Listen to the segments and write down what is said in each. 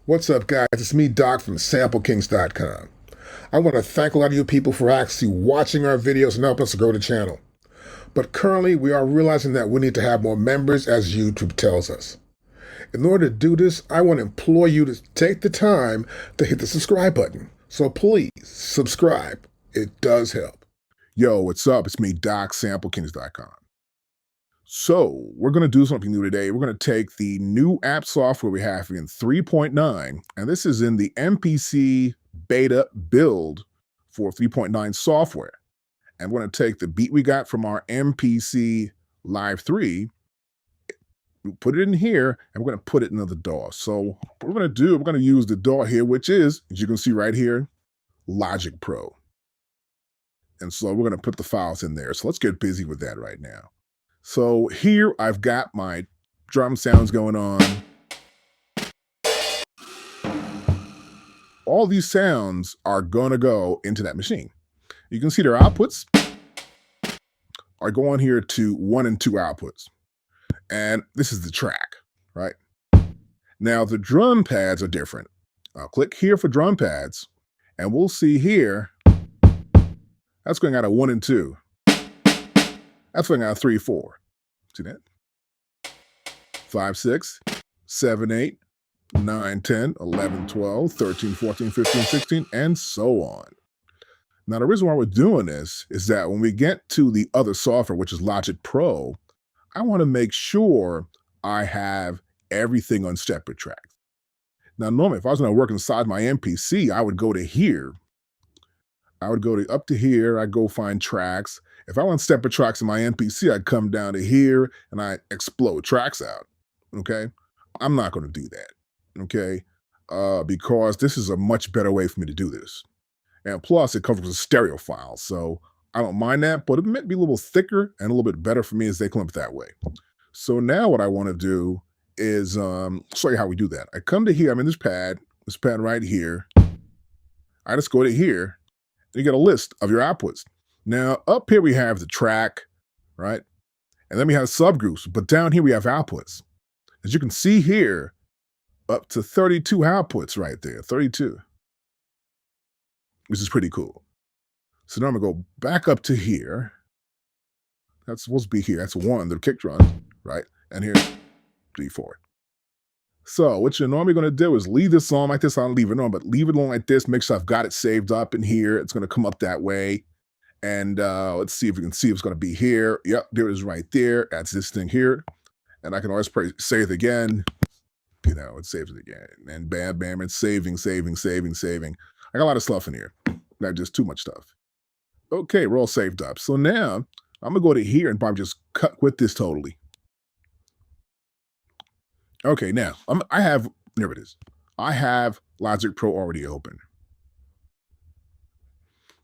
What's up, guys? It's me, Doc, from SampleKings.com. I want to thank a lot of you people for actually watching our videos and helping us to grow the channel. But currently, we are realizing that we need to have more members, as YouTube tells us. In order to do this, I want to implore you to take the time to hit the subscribe button. So please, subscribe. It does help. Yo, what's up? It's me, Doc, SampleKings.com. So we're going to do something new today. We're going to take the new app software we have in 3.9, and this is in the MPC beta build for 3.9 software. And we're going to take the beat we got from our MPC Live 3, put it in here, and we're going to put it in the DAW. So what we're going to do, we're going to use the DAW here, which is, as you can see right here, Logic Pro. And so we're going to put the files in there. So let's get busy with that right now. So here I've got my drum sounds going on. All these sounds are going to go into that machine. You can see their outputs are going here to 1 and 2 outputs. And this is the track, right? Now the drum pads are different. I'll click here for drum pads, and we'll see here, that's going out of 1 and 2. That's going out of 3, 4. See that? 5, 6, 7, 8, 9, 10, 11, 12, 13, 14, 15, 16, and so on. Now, the reason why we're doing this is that when we get to the other software, which is Logic Pro, I want to make sure I have everything on separate tracks. Now, normally, if I was going to work inside my MPC, I would go to here. I would go to up to here. I'd go find tracks. If I want separate tracks in my MPC, I'd come down to here and I explode tracks out. Okay, I'm not going to do that. Okay, because this is a much better way for me to do this. And plus, it covers a stereo file, so I don't mind that. But it might be a little thicker and a little bit better for me as they clump that way. So now, what I want to do is show you how we do that. I come to here. I'm in this pad right here. I just go to here. You get a list of your outputs. Now, up here we have the track, right? And then we have subgroups, but down here we have outputs. As you can see here, up to 32 outputs right there, 32, which is pretty cool. So now I'm gonna go back up to here. That's supposed to be here. That's 1, the kick drum, right? And here's 3, 4. So what you're normally going to do is leave this on like this. I don't leave it on, but leave it on like this. Make sure I've got it saved up in here. It's going to come up that way. And let's see if we can see if it's going to be here. Yep, there it is right there. That's this thing here. And I can always save it again. You know, it saves it again. And bam, bam, it's saving. I got a lot of stuff in here. Not just too much stuff. Okay, we're all saved up. So now I'm going to go to here and probably just cut with this totally. Okay, now there it is. I have Logic Pro already open.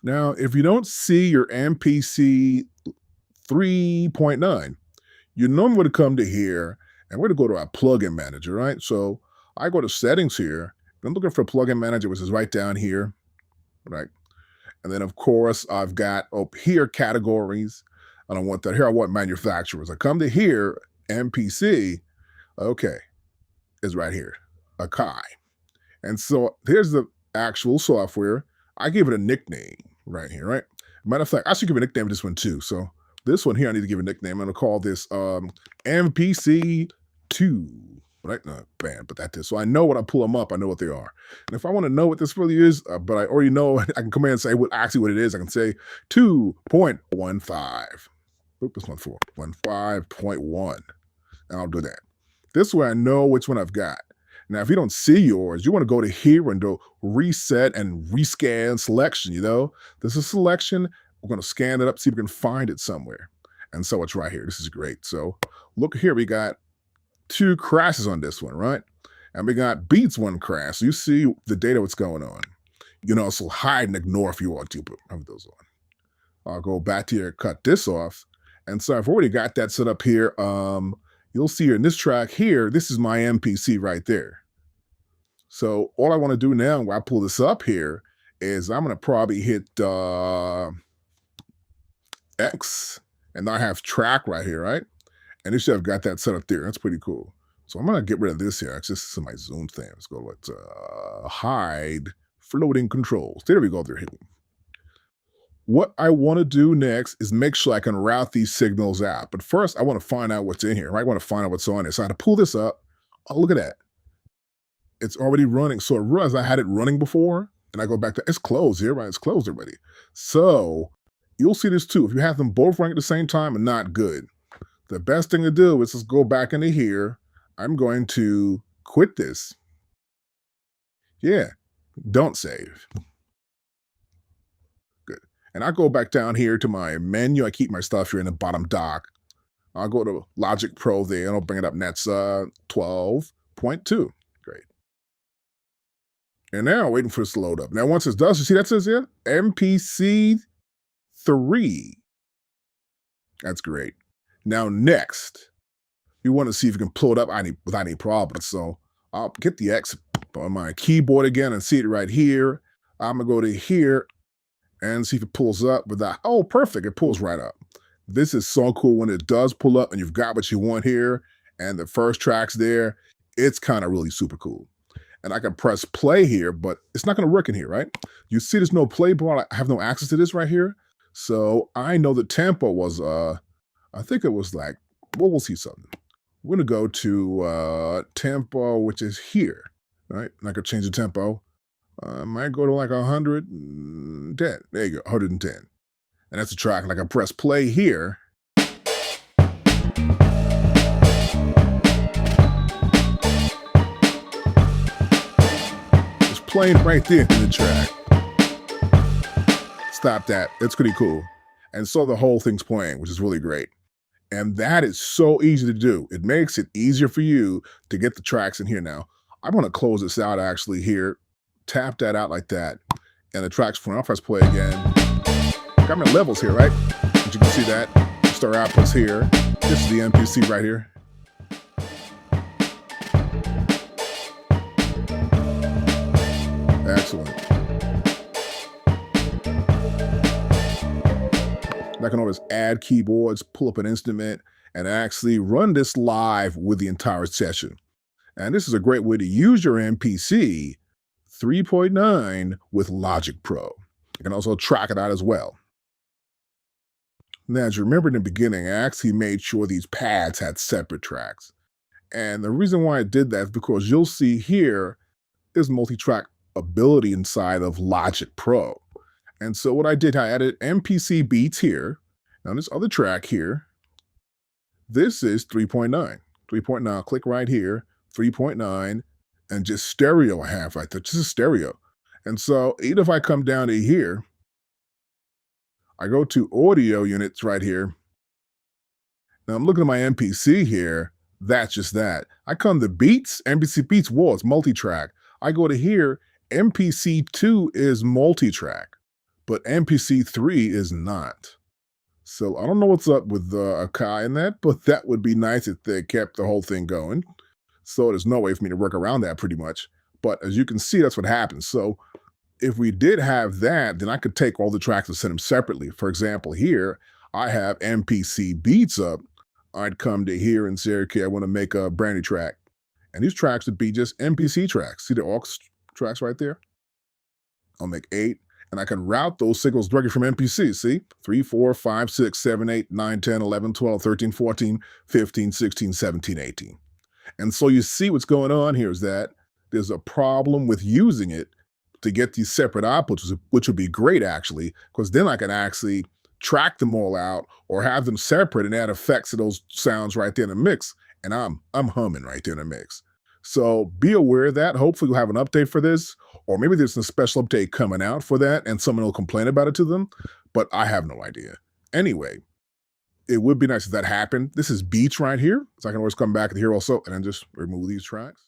Now, if you don't see your MPC 3.9, you normally would come to here and we're going to go to our plugin manager, right? So I go to settings here. I'm looking for plugin manager, which is right down here, right? And then, of course, I've got up here categories. I don't want that here. I want manufacturers. I come to here, MPC. Okay, is right here, Akai. And so here's the actual software. I gave it a nickname right here, right? Matter of fact, I should give a nickname to this one too. So this one here, I need to give a nickname. I'm gonna call this MPC 2, right? Bam, put that there. So I know when I pull them up, I know what they are. And if I wanna know what this really is, but I already know, I can come in and say what it is. I can say 2.15. Oop, this one's 15.1. And I'll do that. This way I know which one I've got. Now, if you don't see yours, you want to go to here and do reset and rescan selection, you know? This is selection. We're going to scan it up, see if we can find it somewhere. And so it's right here. This is great. So look here, we got 2 crashes on this one, right? And we got beats 1 crash. So you see the data, what's going on. You can also hide and ignore if you want to, but have those on. I'll go back to here, cut this off. And so I've already got that set up here. You'll see here in this track here, this is my MPC right there. So all I want to do now when I pull this up here is I'm going to probably hit X, and I have track right here, right? And it should have got that set up there. That's pretty cool. So I'm gonna get rid of this here. It's just my zoom thing. Let's go with hide floating controls. There we go. There. What I want to do next is make sure I can route these signals out. But first, I want to find out what's in here. Right? I want to find out what's on it. So I had to pull this up. Oh, look at that. It's already running. So it runs. I had it running before, and I go back to it's closed here, right? It's closed already. So you'll see this too. If you have them both running at the same time, and not good. The best thing to do is just go back into here. I'm going to quit this. Yeah, don't save. Good. And I go back down here to my menu. I keep my stuff here in the bottom dock. I'll go to Logic Pro there, and I'll bring it up, and that's 12.2. Great. And now waiting for this to load up. Now, once it's done, you see that says here? MPC 3. That's great. Now, next, you want to see if you can pull it up without any problems. So I'll get the X on my keyboard again and see it right here. I'm going to go to here and see if it pulls up without. Oh, perfect. It pulls right up. This is so cool when it does pull up and you've got what you want here and the first track's there. It's kind of really super cool. And I can press play here, but it's not going to work in here, right? You see there's no play bar. I have no access to this right here. So I know the tempo was, I think it was like, well, we'll see something. We're going to go to tempo, which is here, right? And I could change the tempo. I might go to like 110. There you go, 110. And that's the track. And I can press play here. It's playing right there in the track. Stop that. It's pretty cool. And so the whole thing's playing, which is really great. And that is so easy to do. It makes it easier for you to get the tracks in here now. I want to close this out actually here. Tap that out like that. And the tracks from, I'll press play again. Got my levels here, right? But you can see that. Star outputs here. This is the MPC right here. Excellent. I can always add keyboards, pull up an instrument, and actually run this live with the entire session. And this is a great way to use your MPC 3.9 with Logic Pro. You can also track it out as well. Now, as you remember in the beginning, I actually made sure these pads had separate tracks. And the reason why I did that is because you'll see here is multi-track ability inside of Logic Pro. And so what I did, I added MPC beats here. Now this other track here, this is 3.9. 3.9, click right here, 3.9, and just stereo I have right there, just a stereo. And so even if I come down to here, I go to audio units right here. Now I'm looking at my MPC here, that's just that. I come to beats, MPC beats, whoa, it's multi-track. I go to here, MPC 2 is multi-track. But MPC 3 is not. So I don't know what's up with Akai and that, but that would be nice if they kept the whole thing going. So there's no way for me to work around that pretty much. But as you can see, that's what happens. So if we did have that, then I could take all the tracks and send them separately. For example, here, I have MPC beats up. I'd come to here and say, okay, I want to make a brand new track. And these tracks would be just MPC tracks. See the aux tracks right there? I'll make 8. And I can route those signals directly from MPC. See? 3, 4, 5, 6, 7, 8, 9, 10, 11, 12, 13, 14, 15, 16, 17, 18. And so you see what's going on here is that there's a problem with using it to get these separate outputs, which would be great actually, because then I can actually track them all out or have them separate and add effects to those sounds right there in the mix. And I'm humming right there in the mix. So be aware of that. Hopefully we'll have an update for this, or maybe there's a special update coming out for that and someone will complain about it to them, but I have no idea. Anyway, it would be nice if that happened. This is beats right here, so I can always come back here also and then just remove these tracks.